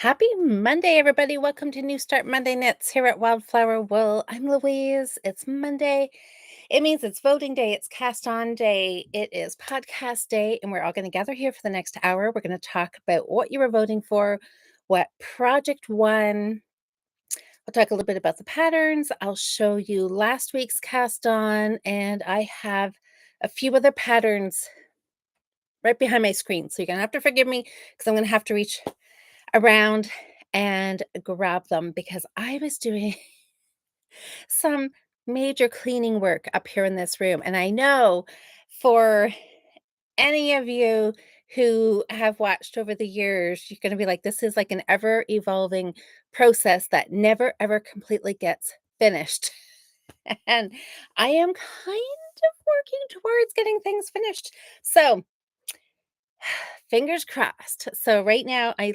Happy Monday, everybody. Welcome to New Start Monday Knits here at Wildflower Wool. I'm Louise. It's Monday. It means it's voting day, it's cast on day, it is podcast day, and we're all going to gather here for the next hour. We're going to talk about what you were voting for, what project won. I'll talk a little bit about the patterns. I'll show you last week's cast on, and I have a few other patterns right behind my screen. So you're going to have to forgive me because I'm going to have to reach around and grab them because I was doing some major cleaning work up here in this room. And I know for any of you who have watched over the years, you're going to be like, this is like an ever evolving process that never ever completely gets finished. And I am kind of working towards getting things finished. So fingers crossed. So right now, I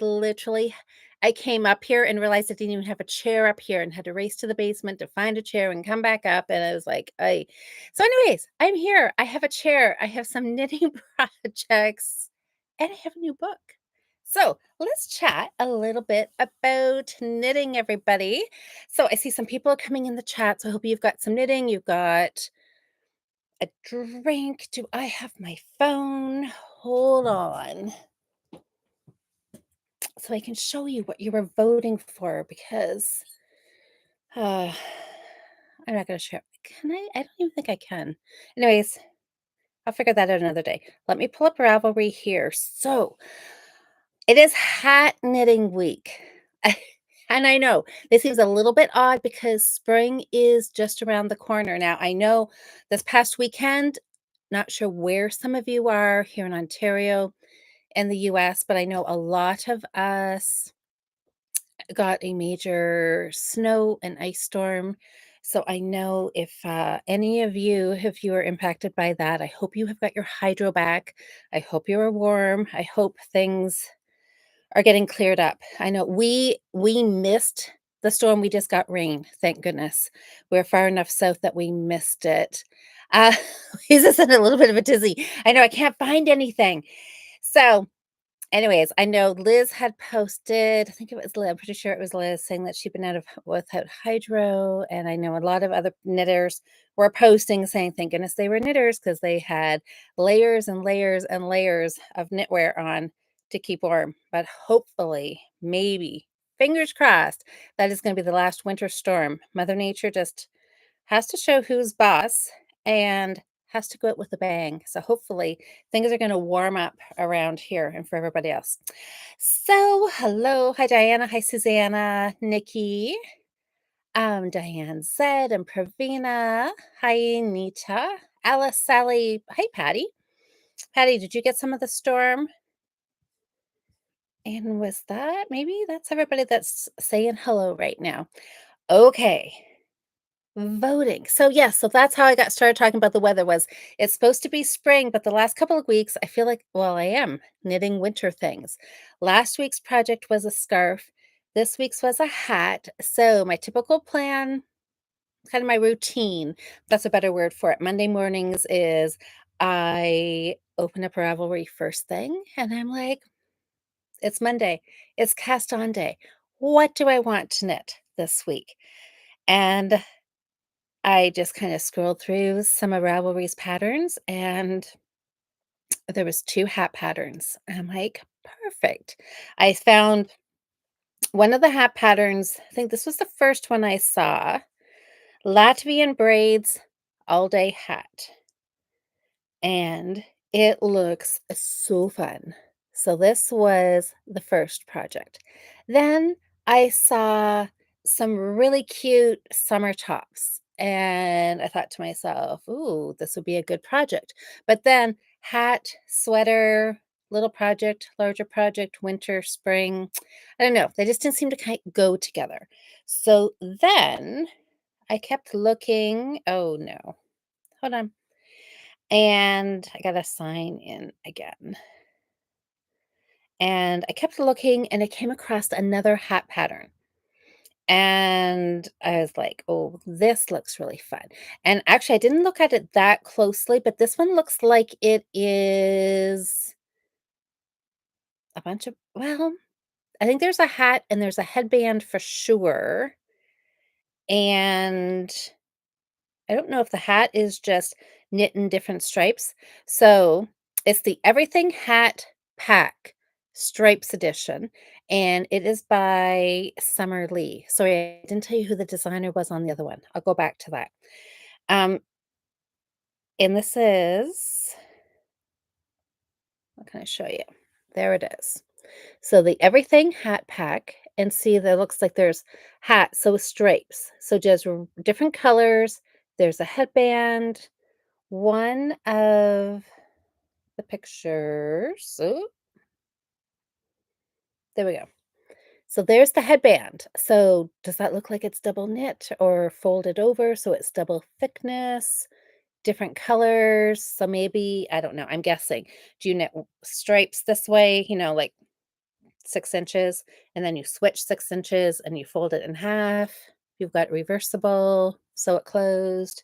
came up here and realized I didn't even have a chair up here and had to race to the basement to find a chair and come back up. And I was like, I. So, anyways, I'm here. I have a chair. I have some knitting projects, and I have a new book. So let's chat a little bit about knitting, everybody. So I see some people are coming in the chat. So I hope you've got some knitting. You've got a drink. Do I have my phone? Hold on so I can show you what you were voting for because uh, I'm not going to share. Can I? I don't even think I can. Anyways, I'll figure that out another day. Let me pull up Ravelry here. So it is hat knitting week. And I know this seems a little bit odd because spring is just around the corner. Now, I know this past weekend, not sure where some of you are here in Ontario and the US, but I know a lot of us got a major snow and ice storm. So I know if any of you, if you were impacted by that, I hope you have got your hydro back. I hope you are warm. I hope things are getting cleared up. I know we missed the storm. We just got rain. Thank goodness. We're far enough south that we missed it. Uh, he's just in a little bit of a tizzy. I know I can't find anything. So anyways, I know Liz had posted, I think it was Liz, I'm pretty sure it was Liz saying that she'd been out of without hydro. And I know a lot of other knitters were posting saying, thank goodness they were knitters because they had layers and layers and layers of knitwear on to keep warm. But hopefully, maybe, fingers crossed, that is going to be the last winter storm. Mother Nature just has to show who's boss and has to go out with a bang. So hopefully things are going to warm up around here and for everybody else. So hello, hi Diana, hi Susanna, Nikki, Diane Zed and Pravina, hi Nita, Alice, Sally, hi Patty. Patty, did you get some of the storm? And was that maybe that's everybody that's saying hello right now? Okay. Voting. So yes, so that's how I got started talking about the weather was it's supposed to be spring, but the last couple of weeks I feel like, well, I am knitting winter things. Last week's project was a scarf. This week's was a hat. So my typical plan, kind of my routine, that's a better word for it. Monday mornings is I open up Ravelry first thing and I'm like, it's Monday. It's cast on day. What do I want to knit this week? And I just kind of scrolled through some of Ravelry's patterns and there was 2 hat patterns. And I'm like, perfect. I found one of the hat patterns, I think this was the first one I saw, Latvian braids all day hat. And it looks so fun. So this was the first project. Then I saw some really cute summer tops and I thought to myself, "Ooh, this would be a good project." But then hat, sweater, little project, larger project, winter, spring. I don't know. They just didn't seem to kind of go together. So then I kept looking. Oh no. Hold on. And I gotta sign in again. And I kept looking and I came across another hat pattern. And I was like, oh, this looks really fun. And actually, I didn't look at it that closely, but this one looks like it is a bunch of, well, I think there's a hat and there's a headband for sure, and I don't know if the hat is just knit in different stripes. So, it's the Everything Hat Pack Stripes edition, and it is by Summer Lee. Sorry, I didn't tell you who the designer was on the other one. I'll go back to that. Um, and this is what can I show you? There it is. So the Everything Hat Pack, and see there looks like there's hats, so stripes. So just different colors. There's a headband. One of the pictures. Oh, there we go. So there's the headband. So does that look like it's double knit or folded over? So it's double thickness, different colors. So maybe, I don't know, I'm guessing. Do you knit stripes this way, like 6 inches, and then you switch 6 inches and you fold it in half? You've got reversible, sew it closed.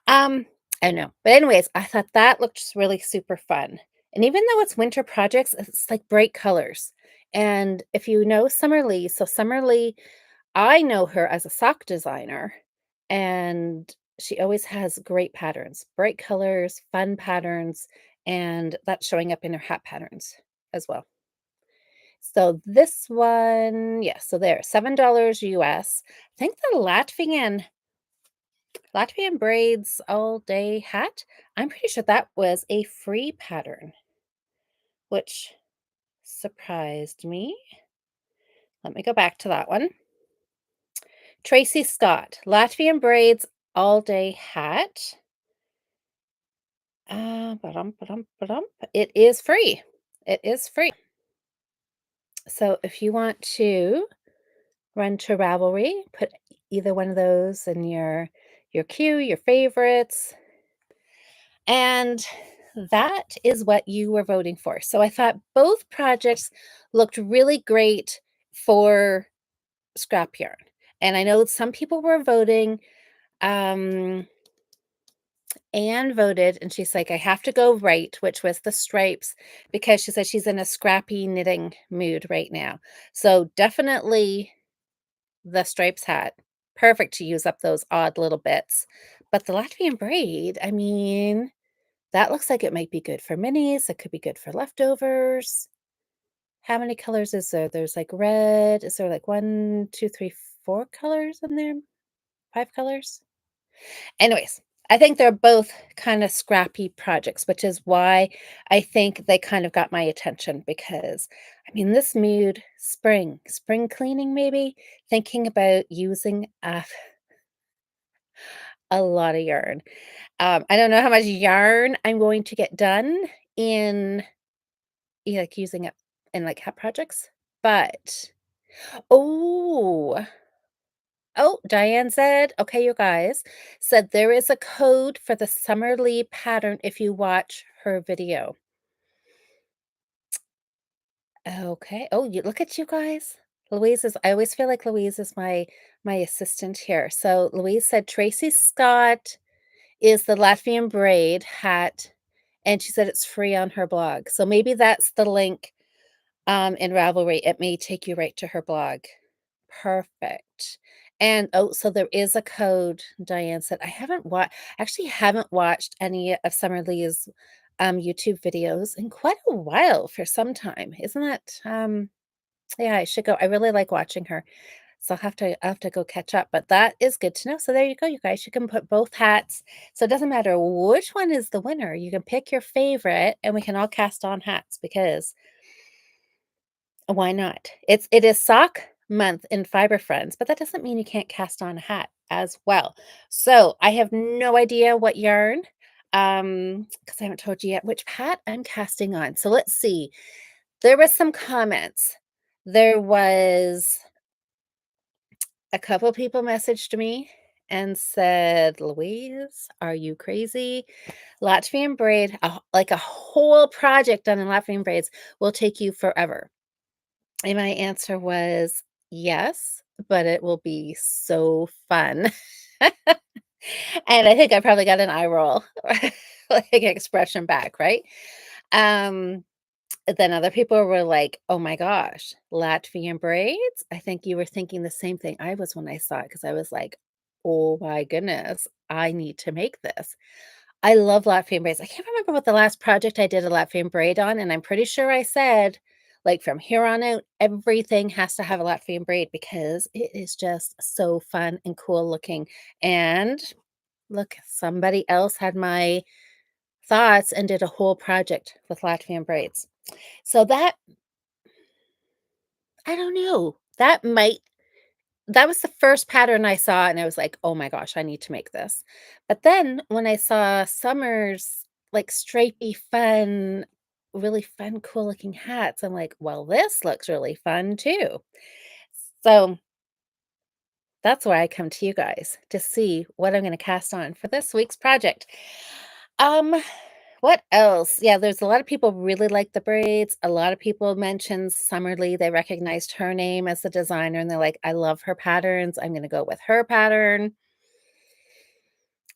Um, I don't know. But anyways, I thought that looked just really super fun. And even though it's winter projects, it's like bright colors. And if you know Summer Lee, so Summer Lee, I know her as a sock designer, and she always has great patterns, bright colors, fun patterns, and that's showing up in her hat patterns as well. So this one, yeah, so there, $7 US. I think the Latvian braids all day hat. I'm pretty sure that was a free pattern, which surprised me. Let me go back to that one. Tracy Scott, Latvian braids all day hat. Ba-dum. It is free. It is free. So if you want to run to Ravelry, put either one of those in your queue, your favorites. And that is what you were voting for. So I thought both projects looked really great for scrap yarn. And I know some people were voting. Um, Anne voted, and she's like, I have to go right, which was the stripes, because she said she's in a scrappy knitting mood right now. So definitely the stripes hat. Perfect to use up those odd little bits. But the Latvian braid, I mean, that looks like it might be good for minis. It could be good for leftovers. How many colors is there? There's like red. Is there like one, two, three, four colors in there? Five colors? Anyways, I think they're both kind of scrappy projects, which is why I think they kind of got my attention because, I mean, this mood, spring cleaning, maybe thinking about using a lot of yarn. I don't know how much yarn I'm going to get done in like using it in like hat projects, but oh, Diane said, okay, you guys, said there is a code for the Summer Lee pattern if you watch her video. Okay. Oh, you look at you guys. Louise is, I always feel like Louise is my assistant here. So Louise said Tracy Scott is the Latvian braid hat, and she said it's free on her blog. So maybe that's the link in Ravelry. It may take you right to her blog. Perfect. And, oh, so there is a code, Diane said. Actually haven't watched any of Summer Lee's, YouTube videos in quite a while, for some time. Isn't that, yeah, I should go. I really like watching her. So I'll have to go catch up, but that is good to know. So there you go, you guys. You can put both hats. So it doesn't matter which one is the winner. You can pick your favorite and we can all cast on hats because why not? It is sock month in Fiber Friends, but that doesn't mean you can't cast on a hat as well. So I have no idea what yarn, because I haven't told you yet which hat I'm casting on. So let's see. There was some comments. There was a couple people messaged me and said, Louise, are you crazy? Latvian braid, like a whole project done in Latvian braids will take you forever. And my answer was, "Yes, but it will be so fun." And I think I probably got an eye roll, like, expression back, right? Um, Then other people were like, "Oh my gosh, Latvian braids?" I think you were thinking the same thing I was when I saw it because I was like, "Oh my goodness, I need to make this." I love Latvian braids. I can't remember what the last project I did a Latvian braid on, and I'm pretty sure I said, like, from here on out, everything has to have a Latvian braid because it is just so fun and cool looking. And look, somebody else had my thoughts and did a whole project with Latvian braids. So that I don't know. That was the first pattern I saw, and I was like, "Oh my gosh, I need to make this." But then when I saw Summer's, like, stripey, fun, really fun, cool looking hats, I'm like, "Well, this looks really fun too." So that's why I come to you guys to see what I'm gonna cast on for this week's project. Um, what else? Yeah, there's a lot of people really like the braids. A lot of people mentioned Summer Lee. They recognized her name as the designer and they're like, I love her patterns. I'm going to go with her pattern.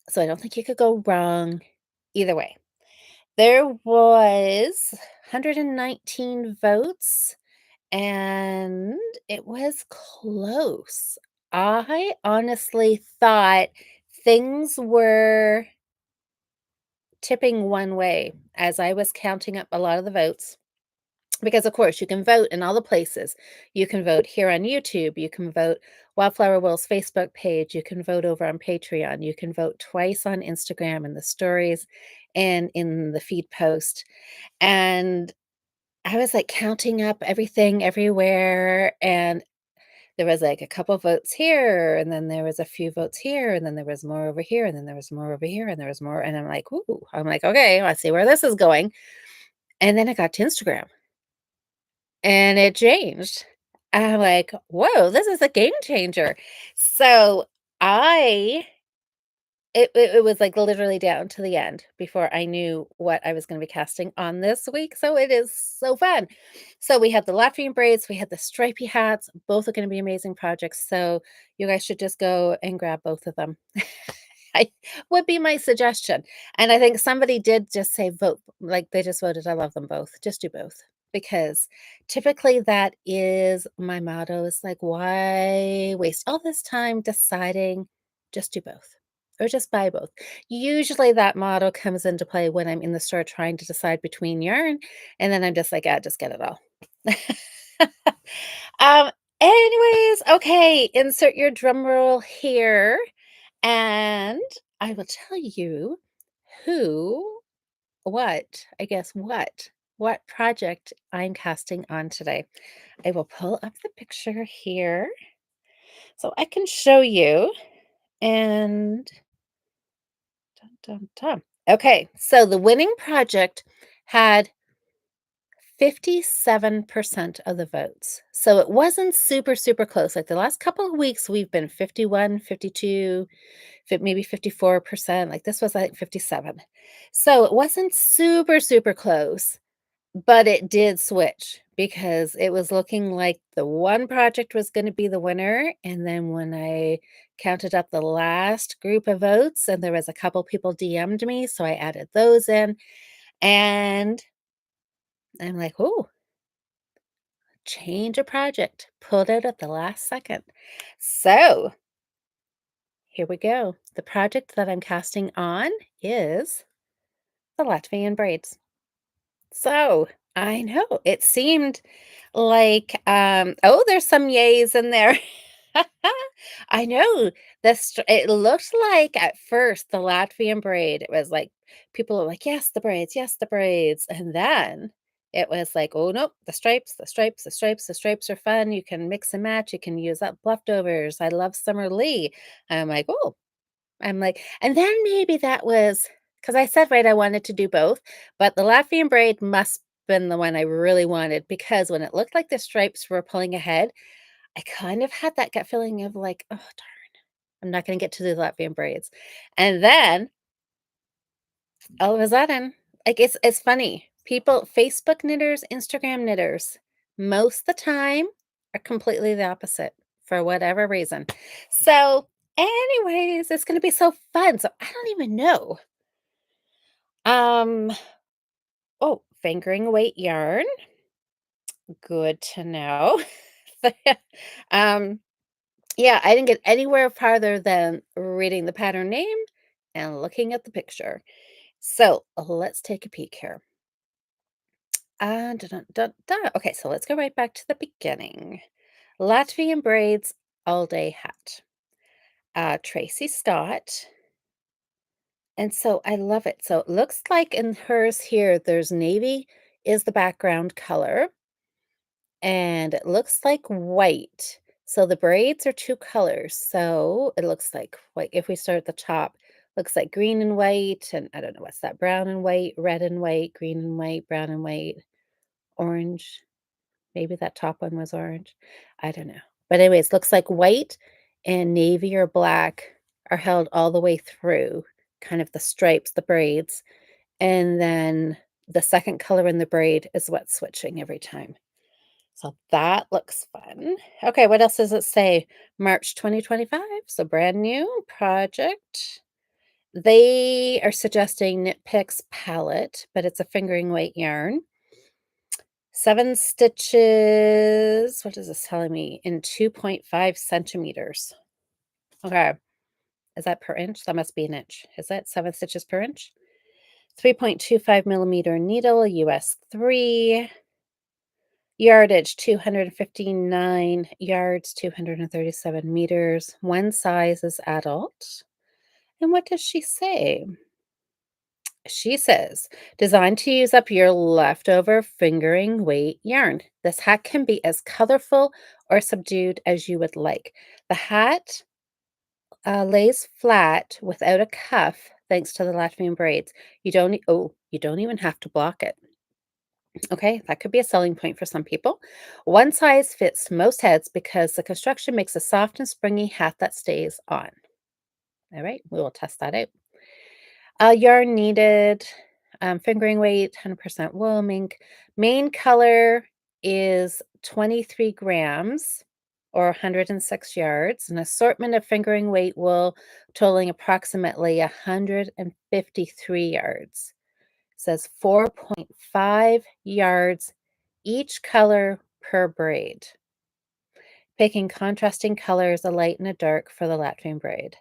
So I don't think you could go wrong either way. There was 119 votes and it was close. I honestly thought things were tipping one way as I was counting up a lot of the votes. Because, of course, you can vote in all the places. You can vote here on YouTube. You can vote Wildflower Will's Facebook page. You can vote over on Patreon. You can vote twice on Instagram in the stories and in the feed post. And I was like counting up everything everywhere. And there was like a couple votes here, and then there was a few votes here, and then there was more over here, and then there was more over here, and there was more. And I'm like, ooh, I'm like, okay, let's see where this is going. And then I got to Instagram. And it changed. I'm like, "Whoa, this is a game changer." So, I it was, like, literally down to the end before I knew what I was gonna be casting on this week, so it is so fun. So, we had the Latvian braids, we had the stripy hats, both are gonna be amazing projects, so you guys should just go and grab both of them. I would be my suggestion, and I think somebody did just say vote, like, they just voted, "I love them both." Just do both, because typically that is my motto, is like, "Why waste all this time deciding? Just do both, or just buy both." Usually, that motto comes into play when I'm in the store trying to decide between yarn, and then I'm just like, "Ah, just get it all." Um, anyways, okay, insert your drum roll here. And I will tell you who, I guess what project I'm casting on today. I will pull up the picture here so I can show you. And dun, dun, dun. Okay, so the winning project had 57% of the votes. So it wasn't super, super close. Like the last couple of weeks, we've been 51, 52, maybe 54%. Like this was, I think, 57. So it wasn't super, super close, but it did switch because it was looking like the one project was going to be the winner. And then when I counted up the last group of votes, and there was a couple people DM'd me, so I added those in. And I'm like, oh, change a project, pulled it at the last second. So here we go. The project that I'm casting on is the Latvian braids. So I know it seemed like, oh, there's some yays in there. I know it looked like at first the Latvian braid, it was like people were like, yes, the braids. And then it was like, oh nope, the stripes, the stripes, the stripes, the stripes are fun. You can mix and match, you can use up leftovers. I love Summer Lee. I'm like, oh, I'm like, and then maybe that was because I said, right, I wanted to do both, but the Latvian braid must been the one I really wanted because when it looked like the stripes were pulling ahead, I kind of had that gut feeling of like, "Oh, darn, I'm not gonna get to the Latvian braids." And then all of a sudden, like it's funny. People, Facebook knitters, Instagram knitters, most the time are completely the opposite for whatever reason. So, anyways, it's gonna be so fun. So I don't even know. Um, oh, fingering weight yarn. Good to know. Um, yeah, I didn't get anywhere farther than reading the pattern name and looking at the picture. So let's take a peek here. Dun, dun, dun, dun. Okay, so let's go right back to the beginning. Latvian braids all day hat. Tracy Scott. And so I love it. So it looks like in hers here, there's navy is the background color, and it looks like white. So the braids are two colors. So it looks like white. If we start at the top, looks like green and white, and I don't know what's that, brown and white, red and white, green and white, brown and white, orange. Maybe that top one was orange. I don't know. But anyways, looks like white and navy or black are held all the way through, kind of the stripes, the braids. And then the second color in the braid is what's switching every time. So that looks fun. Okay, what else does it say? March 2025, so brand new project. They are suggesting Knit Picks palette, but it's a fingering weight yarn. 7 stitches, what is this telling me? In 2.5 centimeters. Okay, is that per inch? That must be an inch. Is that 7 stitches per inch? 3.25 millimeter needle, US 3. Yardage 259 yards, 237 meters. One size is adult. And what does she say? She says, designed to use up your leftover fingering weight yarn. This hat can be as colorful or subdued as you would like. The hat lays flat without a cuff thanks to the Latvian braids. You don't even have to block it. Okay, that could be a selling point for some people. One size fits most heads because the construction makes a soft and springy hat that stays on. All right, we will test that out. Yarn needed, fingering weight, 100% wool mink. Main color is 23 grams or 106 yards. An assortment of fingering weight wool totaling approximately 153 yards. Says 4.5 yards each color per braid. Picking contrasting colors, a light and a dark for the Latvian braid.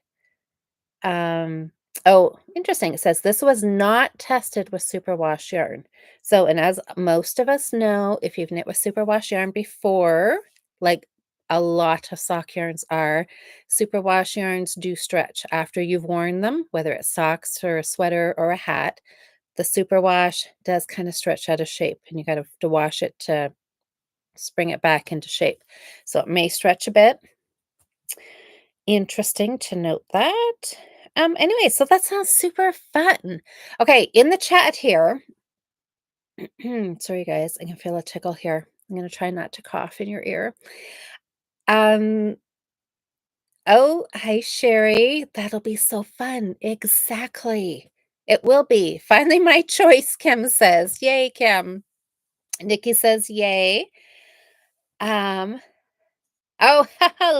Oh, interesting. It says this was not tested with superwash yarn. So, and as most of us know, if you've knit with superwash yarn before, like a lot of sock yarns are, superwash yarns do stretch after you've worn them, whether it's socks or a sweater or a hat. The superwash does kind of stretch out of shape, and you got to wash it to spring it back into shape. So it may stretch a bit. Interesting to note that. Anyway, so that sounds super fun. Okay, in the chat here, sorry guys, I can feel a tickle here. I'm gonna try not to cough in your ear. Um, oh, hi Sherry. That'll be so fun. Exactly. It will be. Finally my choice, Kim says. Yay, Kim. Nikki says yay. Um, oh,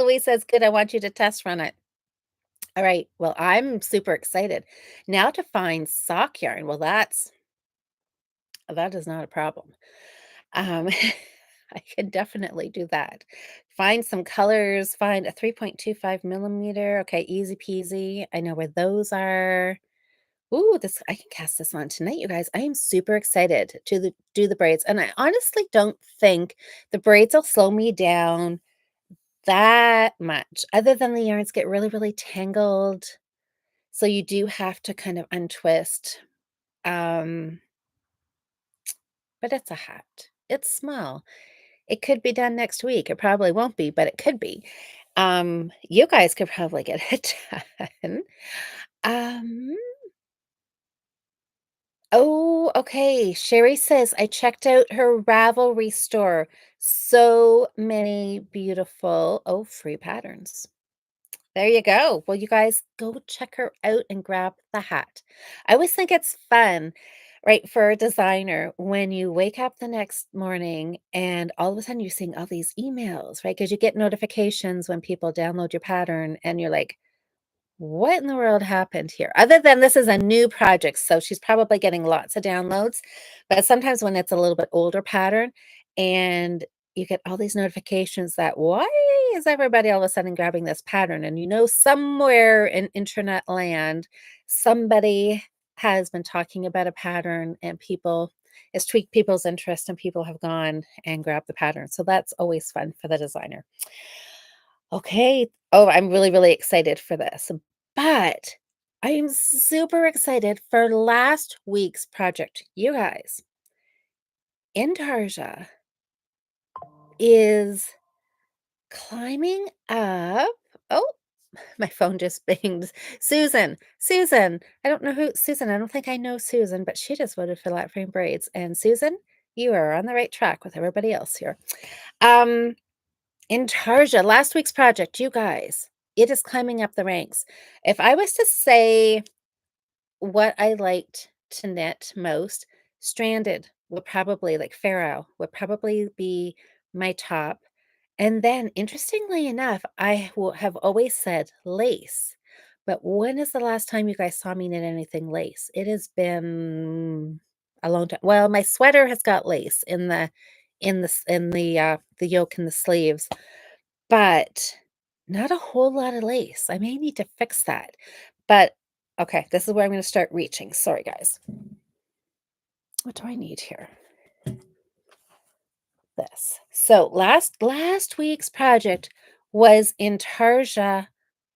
Louise says good. I want you to test run it. All right. Well, I'm super excited. Now to find sock yarn. Well, that is not a problem. Um, I can definitely do that. Find some colors, find a 3.25 millimeter. Okay, easy peasy. I know where those are. Ooh, this I can cast this on tonight, you guys. I am super excited to do the braids. And I honestly don't think the braids will slow me down that much, other than the yarns get really, really tangled. So you do have to kind of untwist. Um, but it's a hat. It's small. It could be done next week. It probably won't be, but it could be. You guys could probably get it done. Um, oh, okay. Sherry says, I checked out her Ravelry store. So many beautiful, free patterns. There you go. Well, you guys go check her out and grab the hat. I always think it's fun, right, for a designer when you wake up the next morning and all of a sudden you're seeing all these emails, right? Because you get notifications when people download your pattern and you're like, what in the world happened here? Other than this is a new project, so she's probably getting lots of downloads, but sometimes when it's a little bit older pattern and you get all these notifications that, "Why is everybody all of a sudden grabbing this pattern?" And somewhere in internet land, somebody has been talking about a pattern and people it's tweaked people's interest and people have gone and grabbed the pattern, so that's always fun for the designer. Okay. Oh, I'm really, really excited for this. But I am super excited for last week's project. You guys, Intarsia is climbing up. Oh, my phone just binged. Susan, Susan. I don't know who Susan. I don't think I know Susan, but she just voted for Lat Frame Braids. And Susan, you are on the right track with everybody else here. Um, Intarsia, last week's project, you guys, it is climbing up the ranks. If I was to say what I liked to knit most, stranded would probably, like Pharaoh, would probably be my top. And then, interestingly enough, have always said lace. But when is the last time you guys saw me knit anything lace? It has been a long time. Well, my sweater has got lace in the yoke and the sleeves, but not a whole lot of lace. I may need to fix that. But okay, this is where I'm gonna start reaching. Sorry, guys. What do I need here? This. So last week's project was Intarsia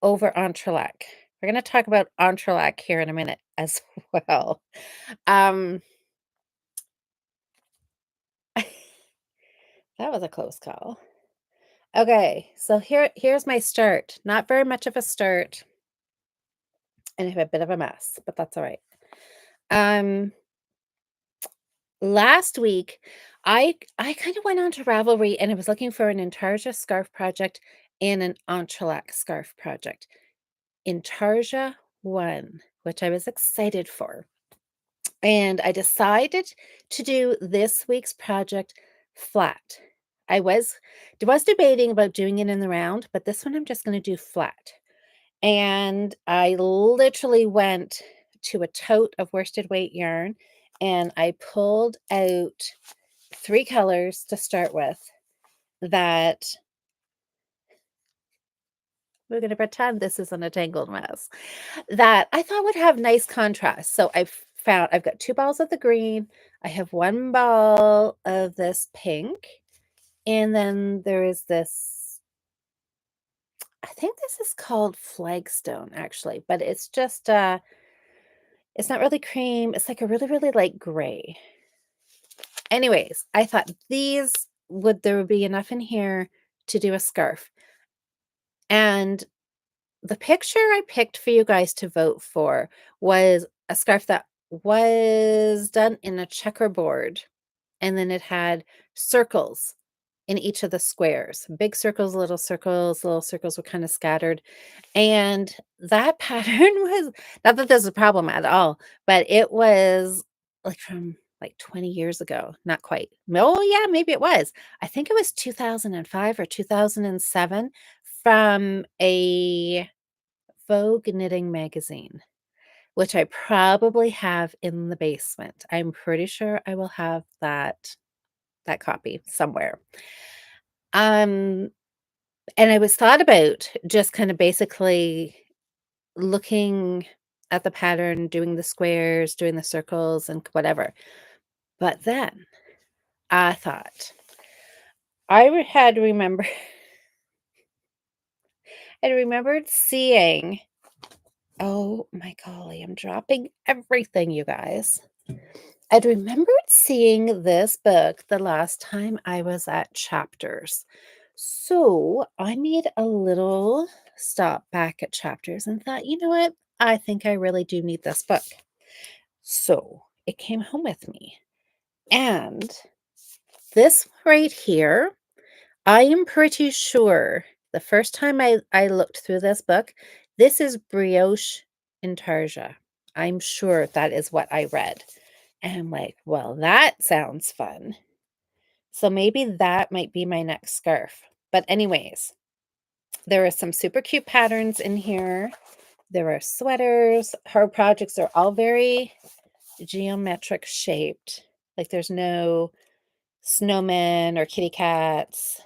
over Entrelac. We're gonna talk about Entrelac here in a minute as well. Um, that was a close call. Okay, so here's my start. Not very much of a start, and I have a bit of a mess, but that's all right. Um, Last week, I kind of went on to Ravelry and I was looking for an Intarsia scarf project and an Entrelac scarf project. Intarsia won, which I was excited for. And I decided to do this week's project flat. I was debating about doing it in the round, but this one I'm just going to do flat. And I literally went to a tote of worsted weight yarn and I pulled out 3 colors to start with that we're gonna pretend this isn't a tangled mess, that I thought would have nice contrast. So I've got 2 balls of the green, I have 1 ball of this pink, and then there is this I think this is called flagstone actually, but it's just, it's not really cream, it's like a really, really light gray. Anyways, I thought there would be enough in here to do a scarf. And the picture I picked for you guys to vote for was a scarf that was done in a checkerboard, and then it had circles in each of the squares. Big circles, little circles were kind of scattered. And that pattern was not that there's a problem at all, but it was like from like 20 years ago. Not quite. Oh, yeah, maybe it was. I think it was 2005 or 2007 from a Vogue knitting magazine, which I probably have in the basement. I'm pretty sure I will have that copy somewhere. Um, and I was thought about just kind of basically looking at the pattern, doing the squares, doing the circles, and whatever. But then I thought had remembered I remembered seeing. Oh my golly, I'm dropping everything, you guys. I'd remembered seeing this book the last time I was at Chapters. So I made a little stop back at Chapters and thought, you know what? I think I really do need this book. So it came home with me. And this right here, I am pretty sure the first time I looked through this book, this is Brioche Intarsia. I'm sure that is what I read. And I'm like, well, that sounds fun. So maybe that might be my next scarf. But anyways, there are some super cute patterns in here There are sweaters. Her projects are all very geometric shaped. Like there's no snowmen or kitty cats.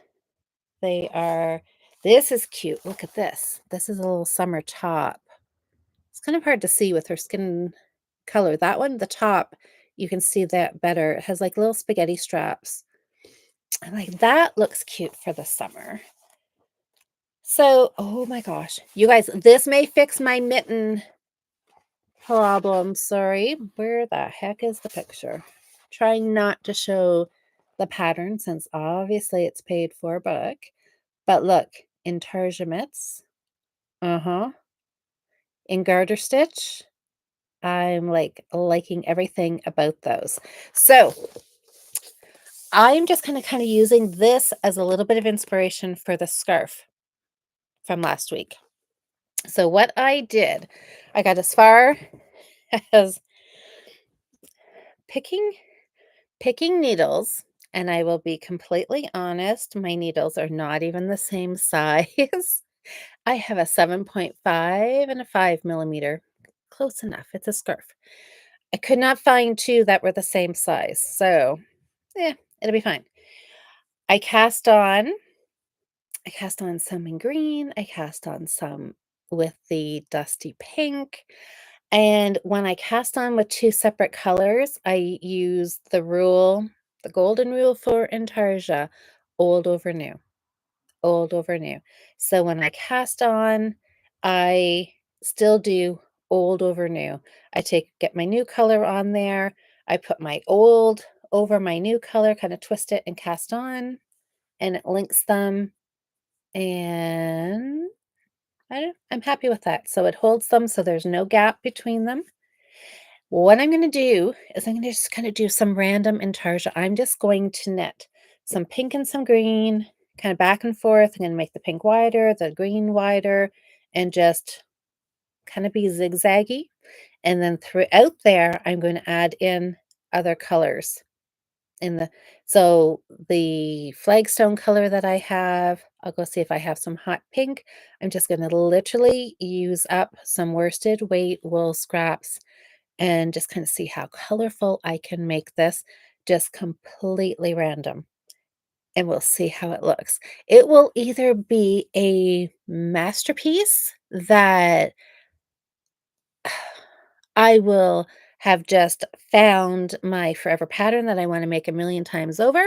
They are this is cute. Look at this. This is a little summer top. It's kind of hard to see with her skin color. That one, the top, you can see that better. It has like little spaghetti straps. I'm like, that looks cute for the summer. So, oh my gosh, you guys, this may fix my mitten problem. Sorry. Where the heck is the picture? Trying not to show the pattern since obviously it's paid for book. But look, intarsia mitts. Uh-huh. In garter stitch. I'm like liking everything about those. So I'm just kind of using this as a little bit of inspiration for the scarf from last week. So what I did, I got as far as picking needles, and I will be completely honest, my needles are not even the same size. I have a 7.5 and a 5 millimeter. Close enough. It's a scarf. I could not find two that were the same size. So, yeah, it'll be fine. I cast on some in green. I cast on some with the dusty pink. And when I cast on with two separate colors, I use the golden rule for intarsia, old over new, old over new. So when I cast on, I still do old over new. Get my new color on there. I put my old over my new color, kind of twist it and cast on, and it links them. And I'm happy with that. So it holds them so there's no gap between them. What I'm gonna do is I'm gonna just kinda do some random intarsia. I'm just going to knit some pink and some green, kinda back and forth. I'm gonna make the pink wider, the green wider, and just kinda be zigzaggy. And then throughout there, I'm going to add in other colors in the flagstone color that I have, I'll go see if I have some hot pink. I'm just gonna literally use up some worsted weight wool scraps and just kind of see how colorful I can make this, just completely random, and we'll see how it looks. It will either be a masterpiece that I will have just found my forever pattern that I want to make a million times over,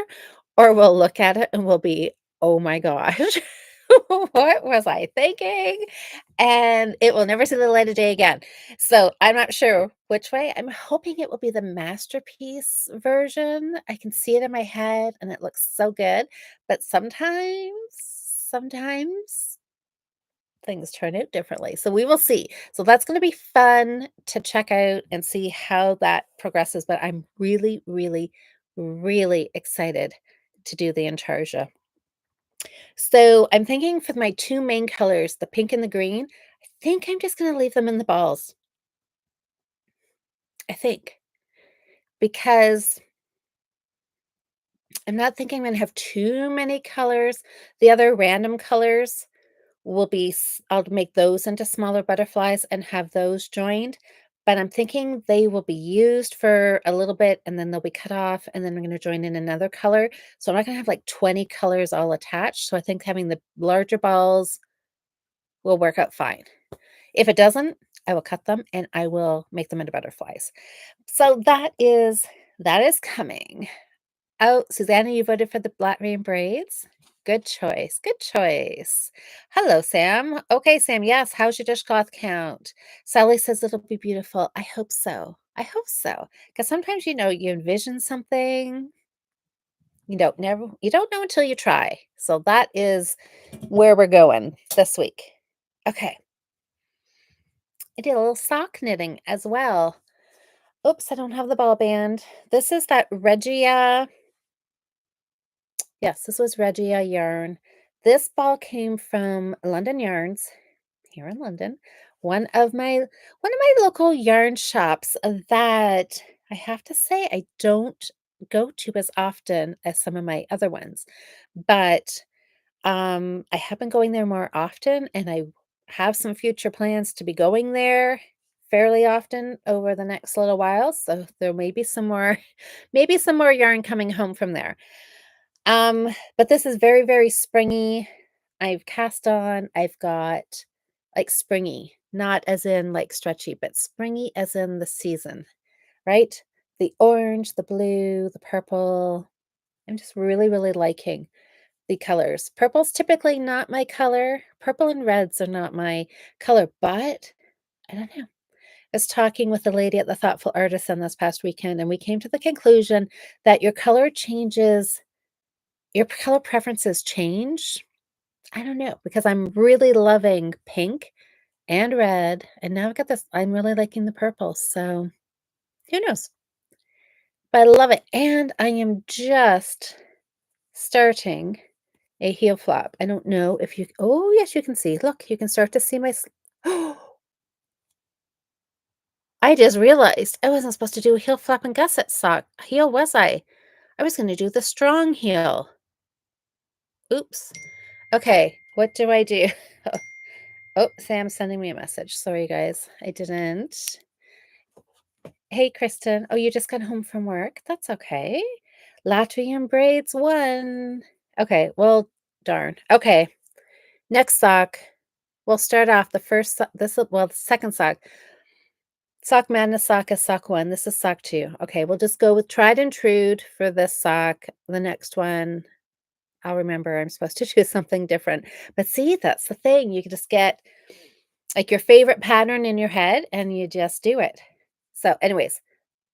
or we'll look at it and we'll be, oh my gosh, what was I thinking? And it will never see the light of day again. So I'm not sure which way. I'm hoping it will be the masterpiece version. I can see it in my head and it looks so good. But sometimes things turn out differently. So we will see. So that's going to be fun to check out and see how that progresses. But I'm really, really, really excited to do the intarsia. So I'm thinking for my two main colors, the pink and the green, I think I'm just going to leave them in the balls. I think because I'm not thinking I'm going to have too many colors. The other random colors will be I'll make those into smaller butterflies and have those joined, but I'm thinking they will be used for a little bit and then they'll be cut off and then I'm going to join in another color. So I'm not going to have like 20 colors all attached. So I think having the larger balls will work out fine. If it doesn't, I will cut them and I will make them into butterflies. So that is coming. Oh, Susanna, you voted for the Black Rain Braids? Good choice, good choice. Hello, Sam. Okay, Sam, yes, how's your dishcloth count? Sally says it'll be beautiful. I hope so. I hope so. Because sometimes, you envision something, you don't know until you try. So that is where we're going this week. Okay. I did a little sock knitting as well. Oops, I don't have the ball band. This is that Regia. Yes, this was Regia yarn. This ball came from London Yarns here in London. One of my local yarn shops that I have to say I don't go to as often as some of my other ones. But I have been going there more often and have some future plans to be going there fairly often over the next little while, so there may be some more maybe some more yarn coming home from there. But this is very, very springy. I've cast on, I've got like springy, not as in like stretchy, but springy as in the season, right? The orange, the blue, the purple. I'm just really, really liking the colors. Purple's typically not my color. Purple and reds are not my color, but I don't know. I was talking with a lady at the Thoughtful Artisan this past weekend, and we came to the conclusion that your color preferences change. I don't know, because I'm really loving pink and red, and now I've got this, I'm really liking the purple, so who knows? But I love it, and I am just starting a heel flap. I don't know if you oh, yes, you can see. Look, you can start to see my s I just realized I wasn't supposed to do a heel flap and gusset sock heel, was I? I was gonna do the strong heel. Oops. Okay, what do I do? Oh, Sam's sending me a message. Sorry, guys. I didn't. Hey, Kristen. Oh, you just got home from work? That's okay. Latvian braids won. Okay, well, darn. Okay, next sock. We'll start off the first the second sock. Sock Madness sock is sock 1. This is sock 2. Okay, we'll just go with tried and true for this sock. The next one, I'll remember I'm supposed to do something different. But see, that's the thing. You can just get like your favorite pattern in your head and you just do it. So, anyways,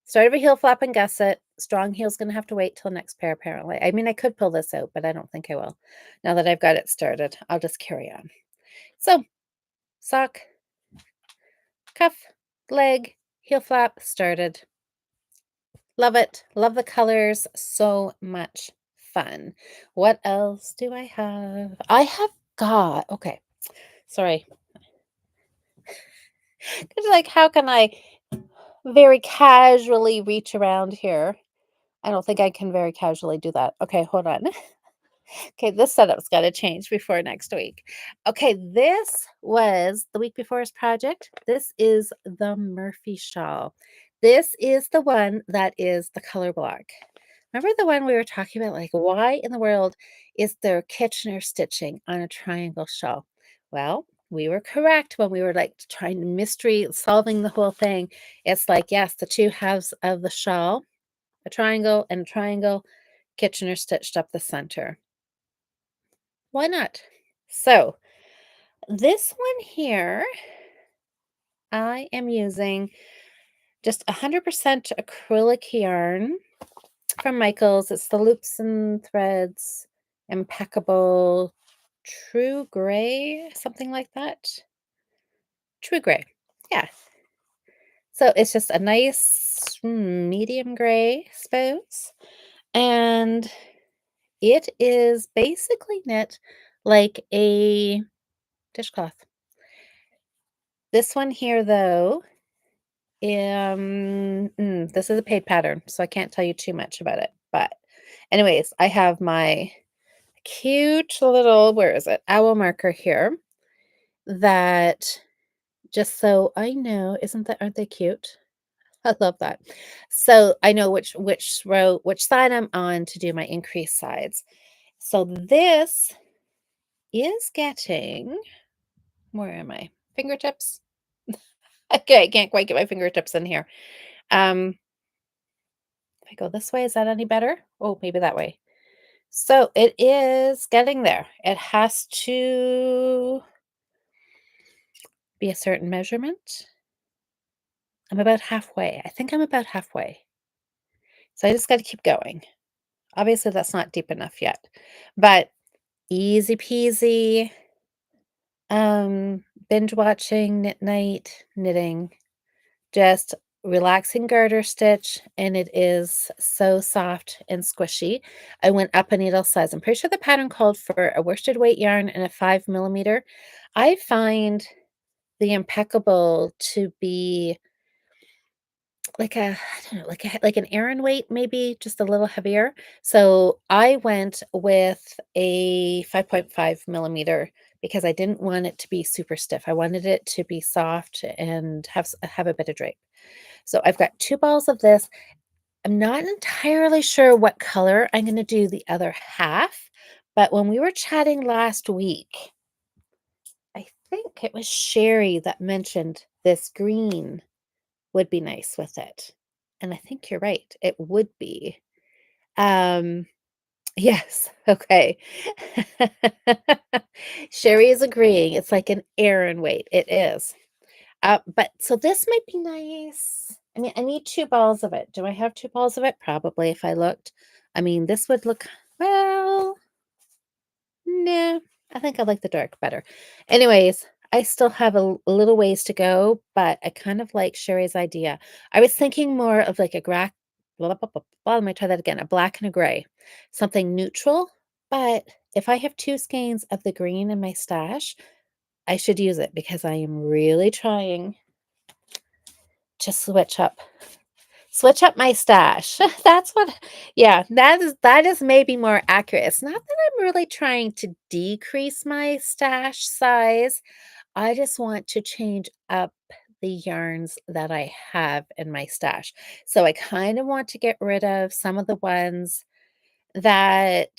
start of a heel flap and gusset. Strong heel's gonna have to wait till next pair, apparently. I mean, I could pull this out, but I don't think I will. Now that I've got it started, I'll just carry on. So, sock, cuff, leg, heel flap, started. Love it. Love the colors. So much fun. What else do I have? I have got, okay, sorry. It's like, how can I very casually reach around here? I don't think I can very casually do that. Okay, hold on. Okay, this setup's gotta change before next week. Okay, this was the week before's project. This is the Murphy shawl. This is the one that is the color block. Remember the one we were talking about, like, why in the world is there Kitchener stitching on a triangle shawl? Well, we were correct when we were, like, trying to mystery solving the whole thing. It's like, yes, the 2 halves of the shawl, a triangle and a triangle, Kitchener stitched up the center. Why not? So, this one here, I am using just 100% acrylic yarn from Michaels. It's the Loops and Threads Impeccable True Gray, something like that. True Gray. Yeah. So it's just a nice medium gray, I suppose. And it is basically knit like a dishcloth. This one here, though, this is a paid pattern, so I can't tell you too much about it. But anyways, I have my cute little, where is it? Owl marker here that just so I know, aren't they cute? I love that. So I know which side I'm on to do my increased sides. So this is getting, where am I? Fingertips? Okay, I can't quite get my fingertips in here. Um, if I go this way, is that any better? Oh, maybe that way. So it is getting there. It has to be a certain measurement. I'm about halfway. I think I'm about halfway. So I just got to keep going. Obviously, that's not deep enough yet, but easy peasy. Binge watching, knit night, knitting, just relaxing garter stitch, and it is so soft and squishy. I went up a needle size. I'm pretty sure the pattern called for a worsted weight yarn and a 5 mm. I find the Impeccable to be like a I don't know, like an Aran weight, maybe just a little heavier. So I went with a 5.5 millimeter because I didn't want it to be super stiff. I wanted it to be soft and have a bit of drape. So I've got 2 balls of this. I'm not entirely sure what color I'm gonna do the other half, but when we were chatting last week, I think it was Sherry that mentioned this green would be nice with it, and I think you're right, it would be. Um, yes, okay. Sherry is agreeing, it's like an Aran weight, it is. But so this might be nice. I mean, I need 2 balls of it. Do I have 2 balls of it? Probably if I looked. I mean, this would look well, nah, I think I like the dark better. Anyways, I still have a little ways to go, but I kind of like Sherry's idea. I was thinking more of like a blah, blah, blah, blah, blah, let me try that again, a black and a gray, something neutral. But if I have 2 skeins of the green in my stash, I should use it because I am really trying to switch up my stash. That's what yeah, that is maybe more accurate. It's not that I'm really trying to decrease my stash size. I just want to change up the yarns that I have in my stash. So I kind of want to get rid of some of the ones that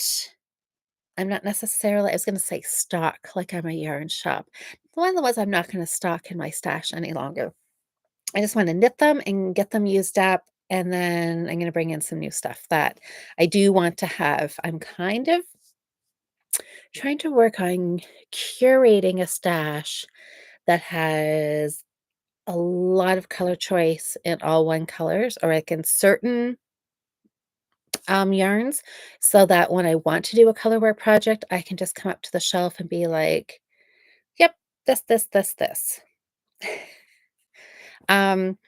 I'm not necessarily I was gonna say stock like I'm a yarn shop. One of the ones I'm not gonna stock in my stash any longer. I just wanna knit them and get them used up, and then I'm gonna bring in some new stuff that I do want to have. I'm kind of trying to work on curating a stash that has a lot of color choice in all one colors or like in certain, yarns so that when I want to do a color work project, I can just come up to the shelf and be like, "Yep, this." Um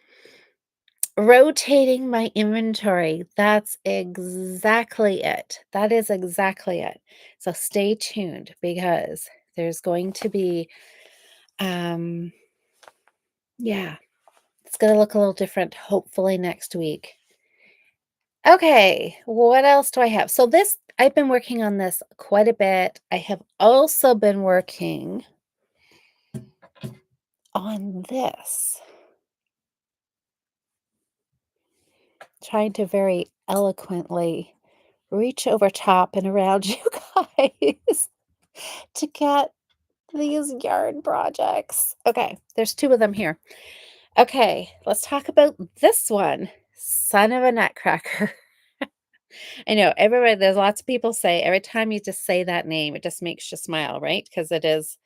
Rotating my inventory, that's exactly it. That is exactly it. So stay tuned because there's going to be, um yeah, it's gonna look a little different hopefully next week. Okay, what else do I have? So this I've been working on this quite a bit. I have also been working on this, trying to very eloquently reach over top and around you guys to get these yarn projects. Okay, there's 2 of them here. Okay, let's talk about this one. Son of a nutcracker. I know everybody there's lots of people say every time you just say that name, it just makes you smile, right? Because it is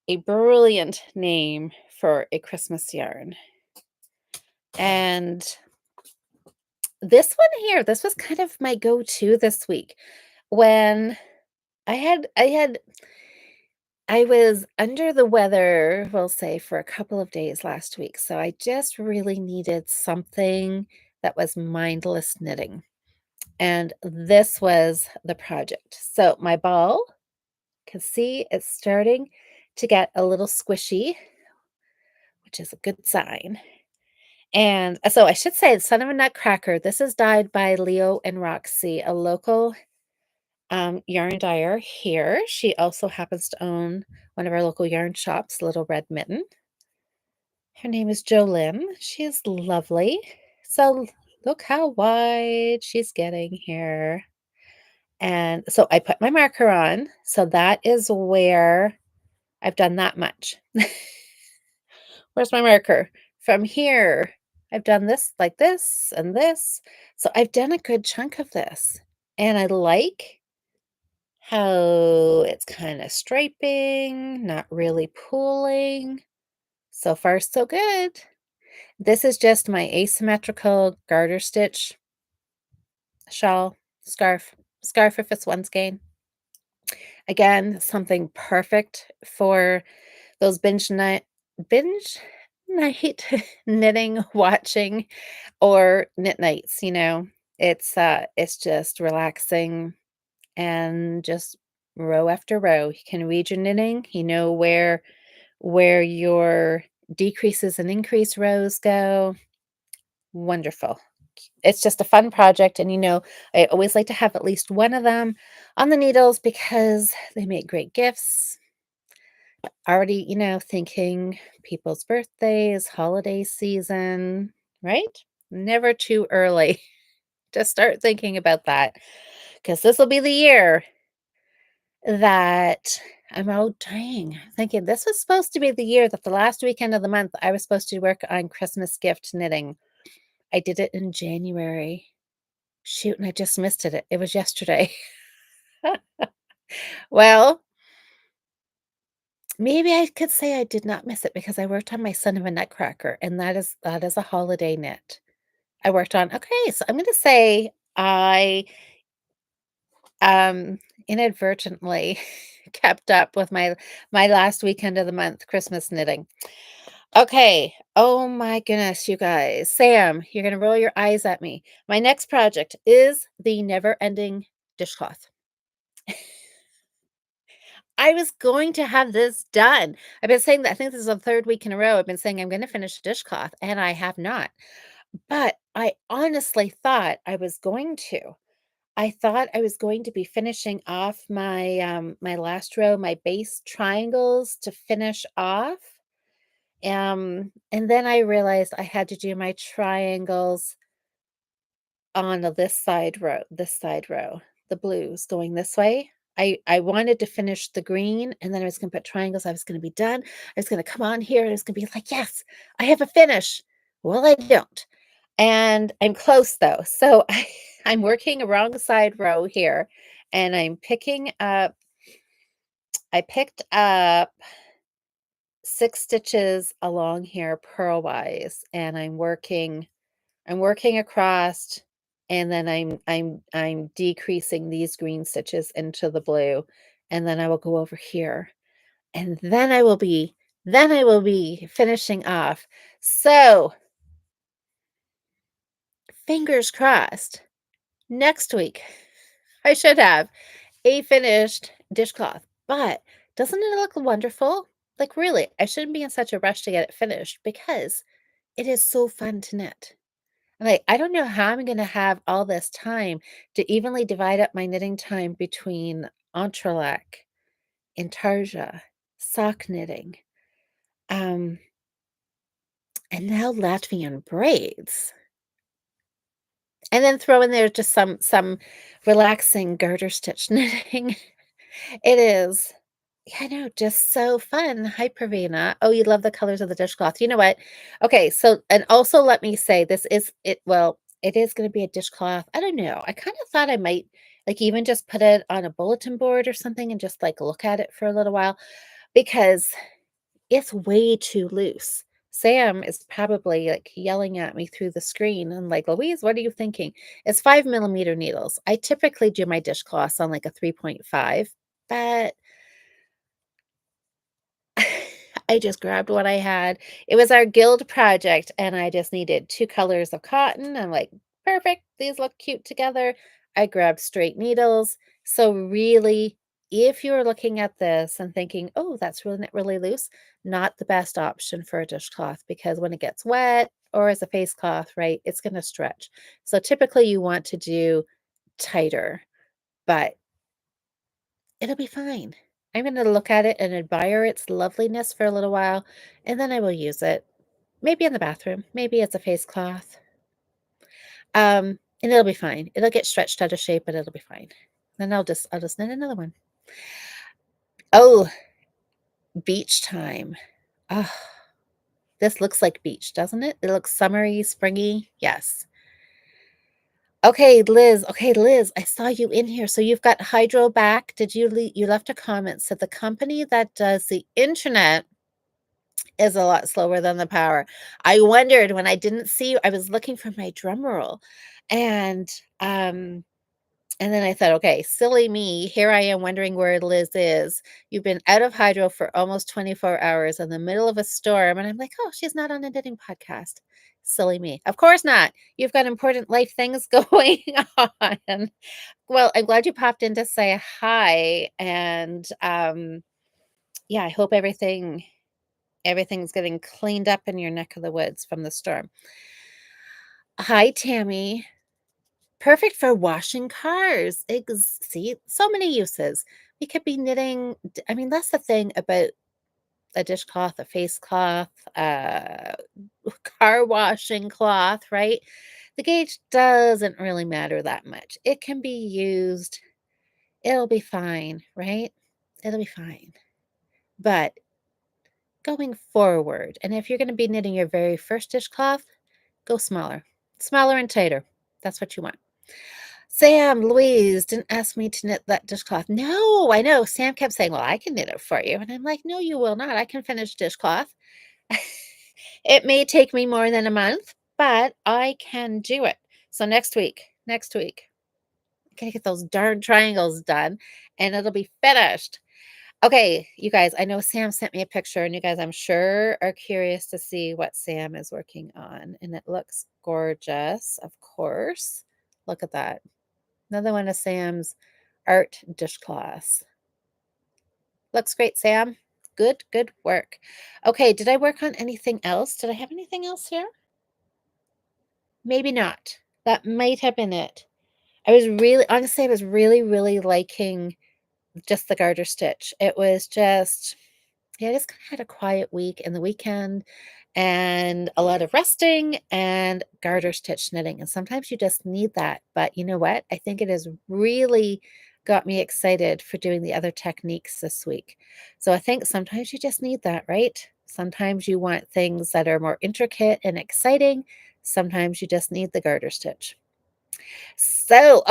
a brilliant name for a Christmas yarn. And this one here, this was kind of my go-to this week when I was under the weather, we'll say, for a couple of days last week, so I just really needed something that was mindless knitting, and this was the project. So my ball, can see it's starting to get a little squishy, which is a good sign, and so I should say, Son of a Nutcracker, this is dyed by Leo and Roxy, a local yarn dyer here. She also happens to own one of our local yarn shops, Little Red Mitten. Her name is Jolynn. She is lovely. So look how wide she's getting here. And so I put my marker on. So that is where I've done that much. Where's my marker? From here, I've done this like this and this. So I've done a good chunk of this. And I like how it's kinda striping, not really pooling. So far, so good. This is just my asymmetrical garter stitch shawl, scarf if it's one skein. Again, something perfect for those binge night knitting, watching, or knit nights, you know? It's just relaxing and just row after row. You can read your knitting, you know where your decreases and increase rows go. Wonderful. It's just a fun project, and, I always like to have at least one of them on the needles because they make great gifts. Already, thinking people's birthdays, holiday season, right? Never too early to start thinking about that, because this will be the year that I'm, "Oh, dang," thinking this was supposed to be the year that the last weekend of the month, I was supposed to work on Christmas gift knitting. I did it in January. Shoot, and I just missed it. It was yesterday. Well, maybe I could say I did not miss it because I worked on my Son of a Nutcracker, and that is a holiday knit. I worked on okay, so I'm gonna say I, um, inadvertently kept up with my last weekend of the month Christmas knitting. Okay. Oh my goodness, you guys. Sam, you're gonna roll your eyes at me. My next project is the never-ending dishcloth. I was going to have this done. I've been saying that I think this is the 3rd week in a row I've been saying I'm gonna finish a dishcloth, and I have not. But I honestly thought I was going to. I thought I was going to be finishing off my last row, my base triangles to finish off. And then I realized I had to do my triangles on this side row, the blues going this way. I wanted to finish the green, and then I was gonna put triangles, I was gonna be done. I was gonna come on here, and I was gonna be like, "Yes, I have a finish." Well, I don't, and I'm close though. So I'm working a wrong side row here, and I picked up 6 stitches along here purlwise, and I'm working across, and then I'm decreasing these green stitches into the blue, and then I will go over here, and then I will be finishing off. So, fingers crossed, next week, I should have a finished dishcloth, but doesn't it look wonderful? Like, really, I shouldn't be in such a rush to get it finished because it is so fun to knit. Like, I don't know how I'm gonna have all this time to evenly divide up my knitting time between entrelac, intarsia, sock knitting, um, and now Latvian braids. And then throw in there just some relaxing garter stitch knitting. It is. Yeah, I know, just so fun. Hi, Pravina. Oh, you love the colors of the dishcloth. You know what? Okay, so and also let me say this is it well, it is gonna be a dishcloth. I don't know. I kind of thought I might like even just put it on a bulletin board or something and just like look at it for a little while because it's way too loose. Sam is probably like yelling at me through the screen and like, Louise, what are you thinking? It's 5 millimeter needles. I typically do my dishcloths on like a 3.5, but I just grabbed what I had. It was our guild project, and I just needed 2 colors of cotton. I'm like, "Perfect, these look cute together." I grabbed straight needles. So really, if you're looking at this and thinking, "Oh, that's really loose," not the best option for a dishcloth because when it gets wet or as a face cloth, right, it's gonna stretch. So typically you want to do tighter, but it'll be fine. I'm gonna look at it and admire its loveliness for a little while, and then I will use it. Maybe in the bathroom, maybe it's a face cloth. And it'll be fine. It'll get stretched out of shape, but it'll be fine. Then I'll just knit another one. Oh, beach time. Oh, this looks like beach, doesn't it? It looks summery, springy. Yes. Okay, Liz. Okay, Liz, I saw you in here. So you've got Hydro back. You left a comment, said the company that does the internet is a lot slower than the power. I wondered when I didn't see you, I was looking for my drum roll. And um and then I thought, okay, silly me. Here I am wondering where Liz is. You've been out of hydro for almost 24 hours in the middle of a storm. And I'm like, oh, she's not on a knitting podcast. Silly me. Of course not. You've got important life things going on. Well, I'm glad you popped in to say hi. And yeah, I hope everything's getting cleaned up in your neck of the woods from the storm. Hi, Tammy. Perfect for washing cars. See, so many uses. We could be knitting. I mean, that's the thing about a dishcloth, a face cloth, car washing cloth, right? The gauge doesn't really matter that much. It can be used. It'll be fine, right? It'll be fine. But going forward, and if you're going to be knitting your very first dishcloth, go smaller. Smaller and tighter. That's what you want. Sam, Louise didn't ask me to knit that dishcloth. No, I know. Sam kept saying, well, I can knit it for you. And I'm like, no, you will not. I can finish dishcloth. It may take me more than a month, but I can do it. So next week, I'm going to get those darn triangles done and it'll be finished. Okay, you guys, I know Sam sent me a picture, and you guys, I'm sure, are curious to see what Sam is working on. And it looks gorgeous, of course. Look at that. Another one of Sam's art dishcloths. Looks great, Sam. Good, good work. Okay, did I work on anything else? Did I have anything else here? Maybe not. That might have been it. Honestly, I was really, really liking just the garter stitch. It was just Yeah, I just kinda had a quiet week and the weekend and a lot of resting and garter stitch knitting, and sometimes you just need that, but you know what? I think it has really got me excited for doing the other techniques this week. So I think sometimes you just need that, right? Sometimes you want things that are more intricate and exciting. Sometimes you just need the garter stitch. So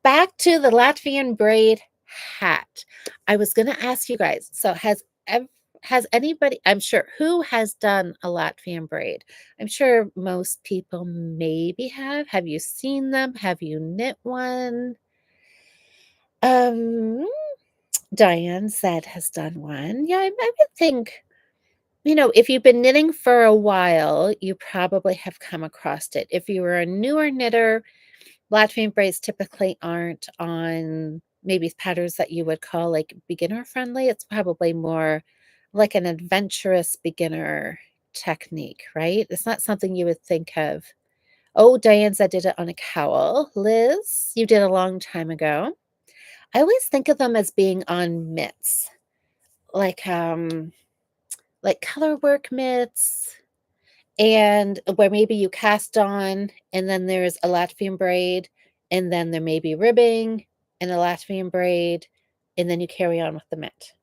back to the Latvian braid hat. I was gonna ask you guys, so has anybody, I'm sure, who has done a Latvian braid? I'm sure most people maybe have. Have you seen them? Have you knit one? Um, Diane said has done one. Yeah, I would think, if you've been knitting for a while, you probably have come across it. If you were a newer knitter, Latvian braids typically aren't on maybe patterns that you would call like beginner friendly. It's probably more like an adventurous beginner technique, right? It's not something you would think of. Oh, Diane said did it on a cowl. Liz, you did a long time ago. I always think of them as being on mitts, like color work mitts, and where maybe you cast on, and then there's a Latvian braid, and then there may be ribbing and a Latvian braid, and then you carry on with the mitt.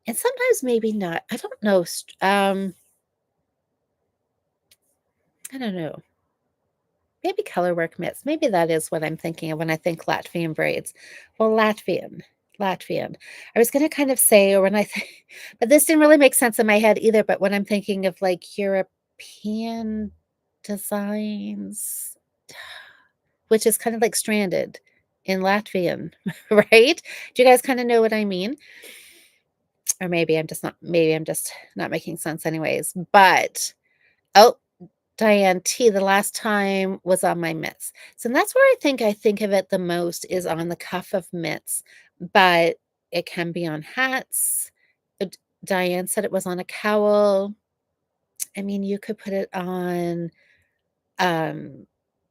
And sometimes maybe not. I don't know. I don't know. Maybe color work mitts. Maybe that is what I'm thinking of when I think Latvian braids. Well, Latvian. I was going to kind of say, or when I think, but this didn't really make sense in my head either. But when I'm thinking of like European designs, which is kind of like stranded in Latvian, right? Do you guys kind of know what I mean? Or maybe I'm just not making sense anyways. But oh, Diane T, the last time was on my mitts. So that's where I think of it the most is on the cuff of mitts, but it can be on hats. Diane said it was on a cowl. I mean, you could put it on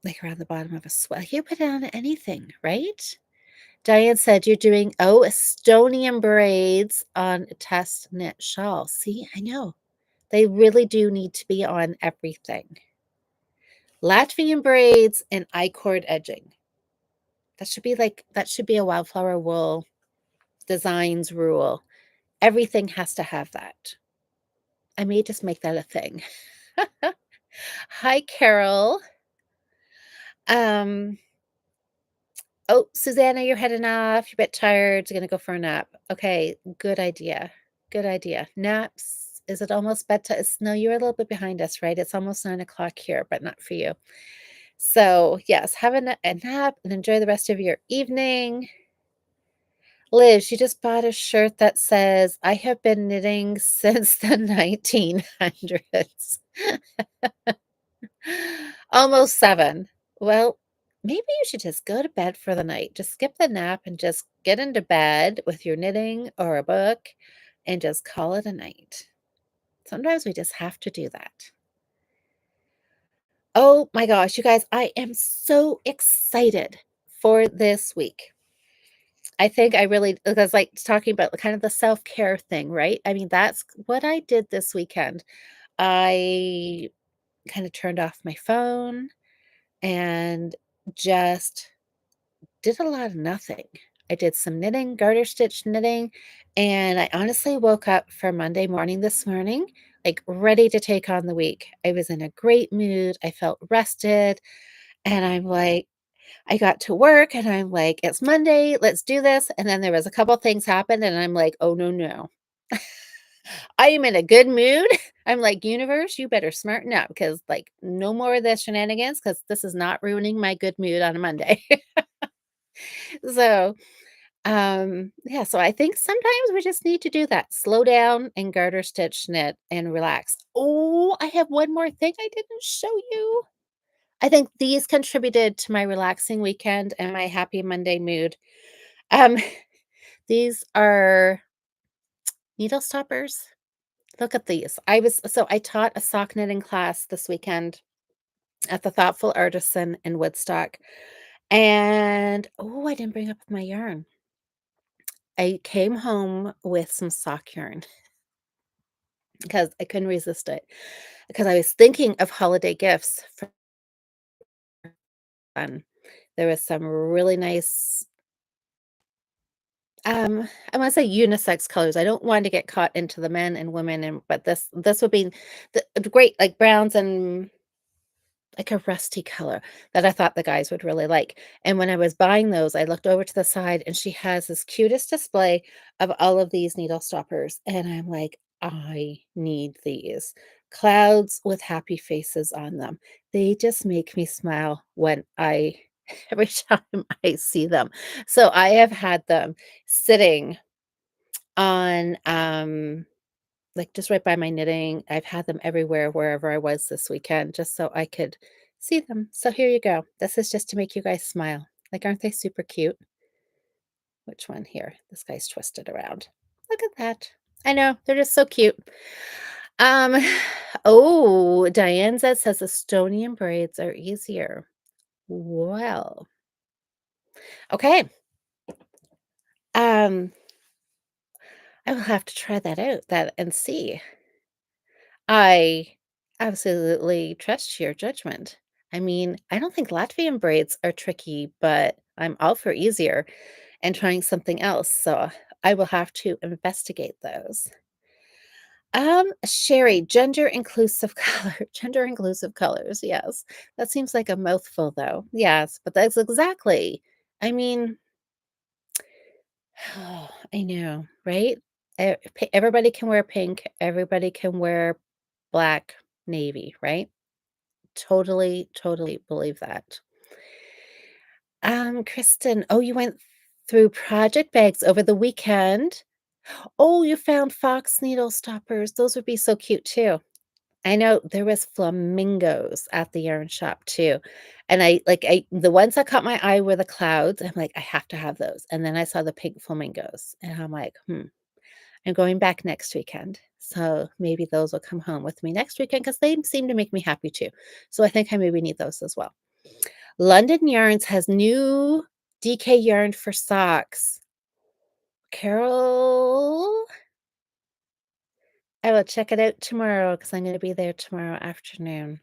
like around the bottom of a sweater. You put it on anything, right? Diane said you're doing Estonian braids on a test knit shawl. See, I know. They really do need to be on everything. Latvian braids and I-cord edging. That should be a wildflower wool designs rule. Everything has to have that. I may just make that a thing. Hi, Carol. Um, oh, Susanna, you're heading off. You're a bit tired. You're gonna go for a nap. Okay, good idea. Good idea. Naps. Is it almost bedtime? No, you're a little bit behind us, right? It's almost 9 o'clock here, but not for you. So, yes, have a nap and enjoy the rest of your evening. Liz, you just bought a shirt that says, I have been knitting since the 1900s. Almost 7. Well, maybe you should just go to bed for the night. Just skip the nap and just get into bed with your knitting or a book and just call it a night. Sometimes we just have to do that. Oh my gosh, you guys, I am so excited for this week. I think I really because, like, talking about kind of the self-care thing, right? I mean, that's what I did this weekend. I kinda turned off my phone and just did a lot of nothing. I did some knitting, garter stitch knitting, and I honestly woke up for Monday morning this morning, like, ready to take on the week. I was in a great mood, I felt rested, and I'm like I got to work and I'm like, "It's Monday, let's do this," and then there was a couple things happened and I'm like, "Oh, no, no." I am in a good mood. I'm like, "Universe, you better smarten up because like, no more of this shenanigans because this is not ruining my good mood on a Monday." So, yeah, so I think sometimes we just need to do that. Slow down and garter stitch knit and relax. Oh, I have one more thing I didn't show you. I think these contributed to my relaxing weekend and my happy Monday mood. Um, these are needle stoppers. Look at these. I taught a sock knitting class this weekend at the Thoughtful Artisan in Woodstock. And oh, I didn't bring up my yarn. I came home with some sock yarn because I couldn't resist it. Because I was thinking of holiday gifts for fun. There was some really nice I wanna say unisex colors. I don't want to get caught into the men and women and but this would be the great, like, browns and like a rusty color that I thought the guys would really like. And when I was buying those, I looked over to the side and she has this cutest display of all of these needle stoppers. And I'm like, I need these. Clouds with happy faces on them. They just make me smile when I every time I see them. So I have had them sitting on like, just right by my knitting. I've had them everywhere, wherever I was this weekend, just so I could see them. So here you go. This is just to make you guys smile. Like, aren't they super cute? Which one here? This guy's twisted around. Look at that. I know, they're just so cute. Um, oh, Diane says Estonian braids are easier. Well, okay. Um, I will have to try that out that and see. I absolutely trust your judgment. I mean, I don't think Latvian braids are tricky, but I'm all for easier and trying something else. So I will have to investigate those. Sherry, gender inclusive gender inclusive colors. Yes. That seems like a mouthful though. Yes, but that's exactly. I mean, I know, right? Everybody can wear pink, everybody can wear black, navy, right? Totally, totally believe that. Kristen, oh, you went through project bags over the weekend. Oh, you found fox needle stoppers. Those would be so cute too. I know there was flamingos at the yarn shop too. And I the ones that caught my eye were the clouds. I'm like, I have to have those. And then I saw the pink flamingos and I'm like, I'm going back next weekend. So maybe those will come home with me next weekend because they seem to make me happy too. So I think I maybe need those as well. London Yarns has new DK yarn for socks. Carol, I will check it out tomorrow because I'm going to be there tomorrow afternoon.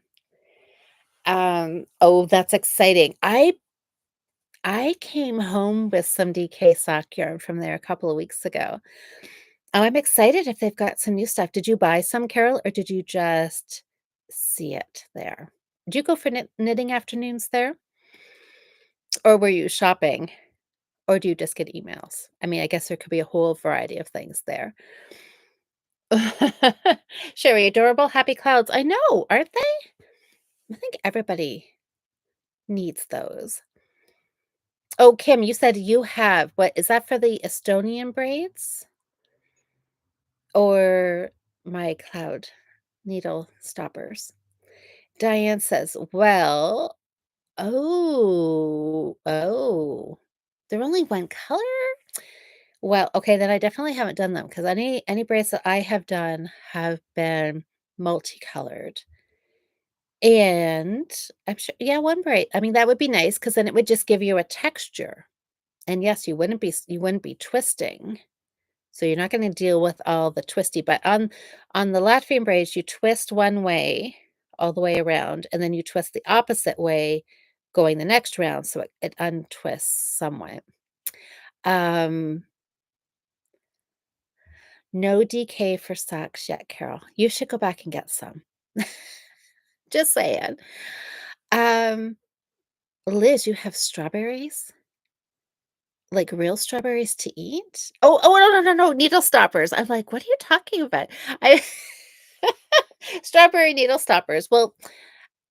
Oh, that's exciting. I came home with some DK sock yarn from there a couple of weeks ago. Oh, I'm excited if they've got some new stuff. Did you buy some, Carol, or did you just see it there? Did you go for knitting afternoons there? Or were you shopping? Or do you just get emails? I mean, I guess there could be a whole variety of things there. Sherry, adorable, happy clouds. I know, aren't they? I think everybody needs those. Oh, Kim, you said you have what is that for the Estonian braids or my cloud needle stoppers? Diane says, well, oh, they're only one color? Well, okay, then I definitely haven't done them because any braids that I have done have been multicolored. And I'm sure yeah, one braid. I mean, that would be nice because then it would just give you a texture. And yes, you wouldn't be twisting, so you're not gonna deal with all the twisty but on the Latvian braids, you twist one way all the way around, and then you twist the opposite way going the next round, so it untwists somewhat. Um, no DK for socks yet, Carol. You should go back and get some. Just saying. Um, Liz, you have strawberries? Like real strawberries to eat? No, no, no, no, needle stoppers. I'm like, "What are you talking about?" I strawberry needle stoppers. Well,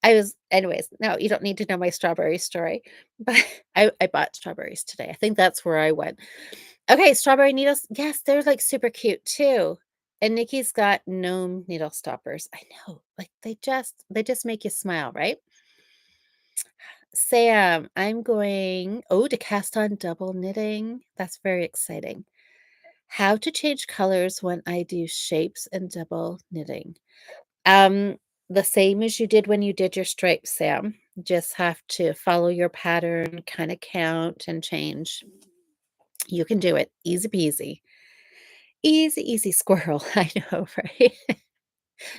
I was anyways, no, you don't need to know my strawberry story, but I bought strawberries today. I think that's where I went. Okay, strawberry needles. Yes, they're, like, super cute too. And Nikki's got gnome needle stoppers. I know, like, they just make you smile, right? Sam, I'm going to cast on double knitting. That's very exciting. How to change colors when I do shapes and double knitting. Um, the same as you did when you did your stripes, Sam. Just have to follow your pattern, kind of count and change. You can do it. Easy peasy. Easy, easy squirrel. I know, right?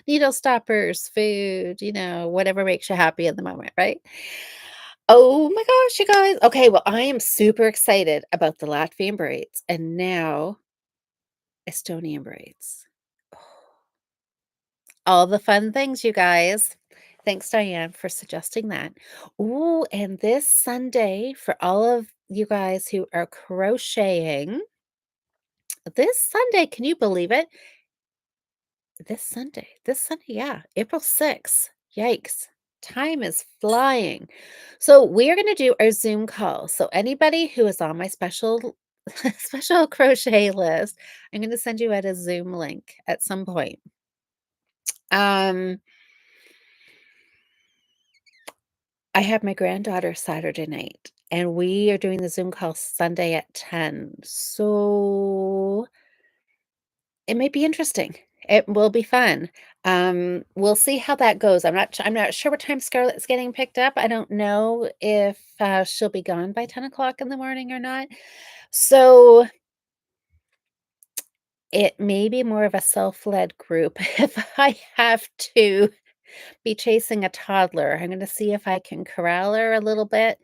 Needle stoppers, food, whatever makes you happy in the moment, right? Oh my gosh, you guys. Okay, well, I am super excited about the Latvian braids and now Estonian braids. All the fun things, you guys. Thanks, Diane, for suggesting that. Ooh, and this Sunday, for all of you guys who are crocheting, this Sunday, can you believe it? This Sunday, yeah, April 6th. Yikes. Time is flying. So we're going to do our Zoom call. So anybody who is on my special special crochet list, I'm going to send you out a Zoom link at some point. Um I have my granddaughter Saturday night, and we are doing the Zoom call Sunday at 10. So it may be interesting. It will be fun. We'll see how that goes. I'm not sure what time Scarlett's getting picked up. I don't know if she'll be gone by 10 o'clock in the morning or not. So it may be more of a self-led group if I have to be chasing a toddler. I'm going to see if I can corral her a little bit.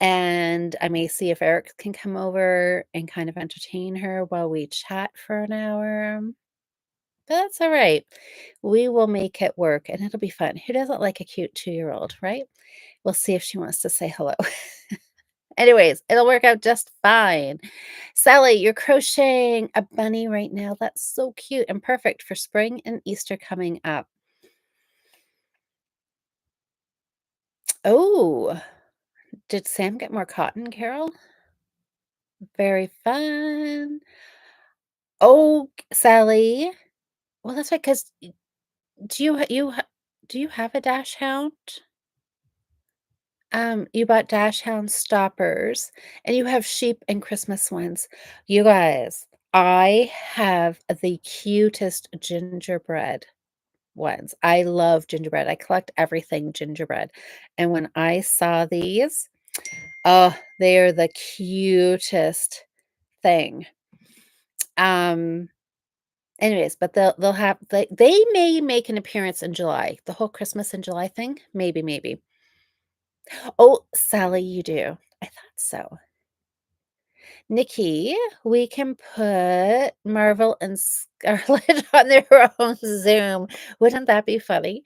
And I may see if Eric can come over and kind of entertain her while we chat for an hour. But that's all right. We will make it work and it'll be fun. Who doesn't like a cute 2-year-old, right? We'll see if she wants to say hello. Anyways, it'll work out just fine. Sally, you're crocheting a bunny right now. That's so cute and perfect for spring and Easter coming up. Oh, did Sam get more cotton, Carol? Very fun. Oh, Sally. Well, that's right. Cause do you have a dash hound? You bought dash hound stoppers, and you have sheep and Christmas ones. You guys, I have the cutest gingerbread ones. I love gingerbread. I collect everything gingerbread, and when I saw these, oh, they are the cutest thing. Um Anyways, but they'll have they may make an appearance in July. The whole Christmas in July thing? Maybe, maybe. Oh, Sally, you do. I thought so. Nikki, we can put Marvel and Scarlett on their own Zoom. Wouldn't that be funny?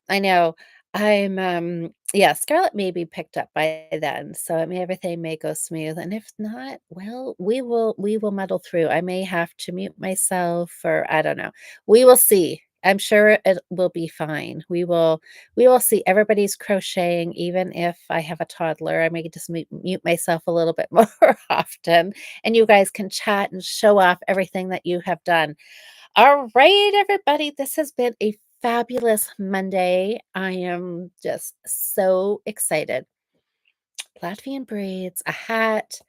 I know. Yeah, Scarlett may be picked up by then, so everything may go smooth, and if not, well, we will muddle through. I may have to mute myself or I don't know. We will see. I'm sure it will be fine. We will see. Everybody's crocheting, even if I have a toddler. I may just mute myself a little bit more often, and you guys can chat and show off everything that you have done. All right, everybody. This has been a fabulous Monday. I am just so excited. Latvian braids, a hat,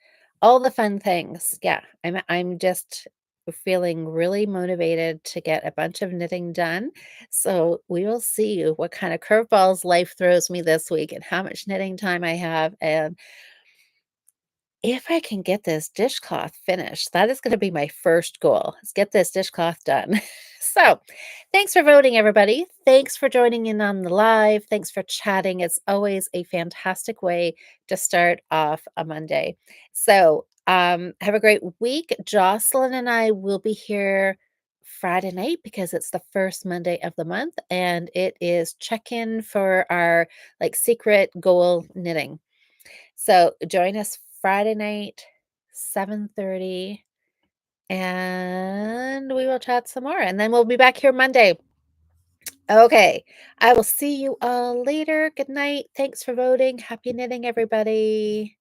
all the fun things. Yeah, I'm just feeling really motivated to get a bunch of knitting done. So we will see what kind of curveballs life throws me this week and how much knitting time I have. And if I can get this dishcloth finished, that is gonna be my first goal, is get this dishcloth done. So, thanks for voting, everybody. Thanks for joining in on the live. Thanks for chatting. It's always a fantastic way to start off a Monday. So, have a great week. Jocelyn and I will be here Friday night because it's the first Monday of the month, and it is check-in for our, like, secret goal knitting. So join us Friday night, 7:30, and we will chat some more, and then we'll be back here Monday. Okay. I will see you all later. Good night. Thanks for voting. Happy knitting, everybody.